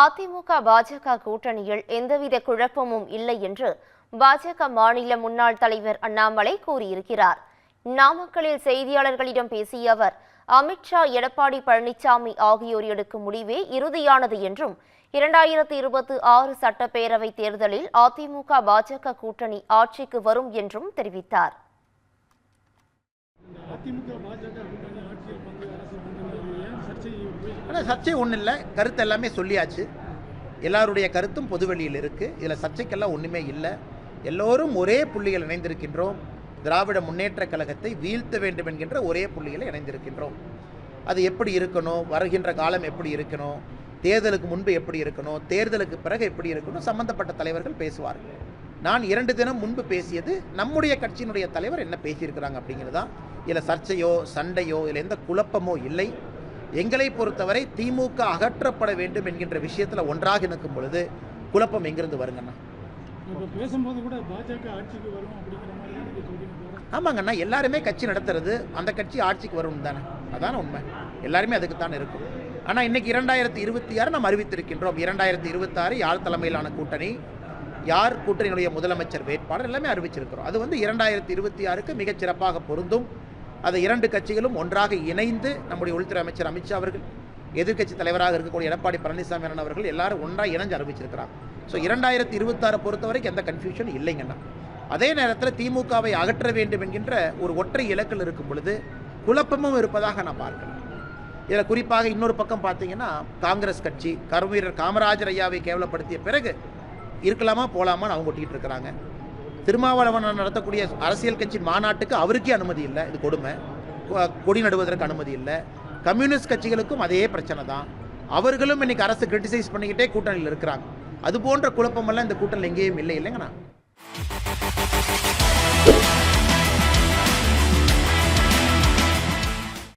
அதிமுக பாஜக கூட்டணியில் எந்தவித குழப்பமும் இல்லை என்று பாஜக மாநில முன்னாள் தலைவர் அண்ணாமலை கூறியிருக்கிறார். நாமக்கலில் செய்தியாளர்களிடம் பேசிய அவர், அமித்ஷா, எடப்பாடி பழனிசாமி ஆகியோர் எடுக்கும் முடிவே இறுதியானது என்றும் 2026 சட்டப்பேரவை தேர்தலில் அதிமுக பாஜக கூட்டணி ஆட்சிக்கு வரும் என்றும் தெரிவித்தார். சர்ச்சை ஒன்றும் இல்லை, கருத்து எல்லாமே சொல்லியாச்சு. எல்லாருடைய கருத்தும் பொதுவெளியில் இருக்குது. இதில் சர்ச்சைக்கெல்லாம் ஒன்றுமே இல்லை. எல்லோரும் ஒரே புள்ளிகள் இணைந்திருக்கின்றோம். திராவிட முன்னேற்ற கழகத்தை வீழ்த்த வேண்டும் என்கின்ற ஒரே புள்ளிகளை இணைந்திருக்கின்றோம். அது எப்படி இருக்கணும், வருகின்ற காலம் எப்படி இருக்கணும், தேர்தலுக்கு முன்பு எப்படி இருக்கணும், தேர்தலுக்கு பிறகு எப்படி இருக்கணும், சம்பந்தப்பட்ட தலைவர்கள் பேசுவார்கள். நான் 2 தினம் முன்பு பேசியது நம்முடைய கட்சியினுடைய தலைவர் என்ன பேசியிருக்கிறாங்க அப்படிங்கிறது தான். இதில் சர்ச்சையோ சண்டையோ இல்லை எந்த குழப்பமோ இல்லை. எங்களை பொறுத்தவரை திமுக அகற்றப்பட வேண்டும் என்கின்ற விஷயத்தில் ஒன்றாக நிற்கும் பொழுது குழப்பம் எங்கிருந்து வருங்கண்ணா? பேசும்போது கூட பாஜக ஆட்சிக்கு வரும் அப்படிங்கிற மாதிரி ஆமாங்கண்ணா, எல்லாருமே கட்சி நடத்துறது அந்த கட்சி ஆட்சிக்கு வரும் தானே, அதான உண்மை. எல்லாருமே அதுக்கு தான் இருக்கும். ஆனால் இன்னைக்கு 2026 நாம் அறிவித்திருக்கின்றோம். 2026 யார் தலைமையிலான கூட்டணி, யார் கூட்டணியினுடைய முதலமைச்சர் வேட்பாளர் எல்லாமே அறிவிச்சிருக்கிறோம். அது 2026க்கு மிகச் சிறப்பாக பொருந்தும். அதை 2 கட்சிகளும் ஒன்றாக இணைந்து நம்முடைய உள்துறை அமைச்சர் அமித்ஷா அவர்கள், எதிர்க்கட்சி தலைவராக இருக்கக்கூடிய எடப்பாடி பழனிசாமி அவர்கள் எல்லாரும் ஒன்றாக இணைஞ்சு அறிவிச்சிருக்கிறாங்க. ஸோ 2026 பொறுத்தவரைக்கும் எந்த கன்ஃபியூஷன் இல்லைங்கண்ணா. அதே நேரத்தில் திமுகவை அகற்ற வேண்டும் என்கின்ற ஒரு ஒற்றை இலக்கில் இருக்கும் பொழுது குழப்பமும் இருப்பதாக நான் பார்க்கிறேன். இதில் குறிப்பாக இன்னொரு பக்கம் பார்த்தீங்கன்னா, காங்கிரஸ் கட்சி கருவீரர் காமராஜர் ஐயாவை கேவலப்படுத்திய பிறகு இருக்கலாமா போகலாமான்னு அவங்க ஒட்டிகிட்டு இருக்கிறாங்க. திருமாவளவன் நடத்தக்கூடிய அரசியல் கட்சி மாநாட்டுக்கு அவருக்கே அனுமதி இல்லை. இது கொடுமை. கொடி நடுவதற்கு அனுமதி இல்லை. கம்யூனிஸ்ட் கட்சிகளுக்கும் அதே பிரச்சனை தான். அவர்களும் இன்னைக்கு அரசு கிரிட்டிசைஸ் பண்ணிக்கிட்டே கூட்டணியில் இருக்கிறாங்க. அது போன்ற குழப்பமெல்லாம் இந்த கூட்டணியில் எங்கேயும் இல்லை இல்லைங்கண்ணா.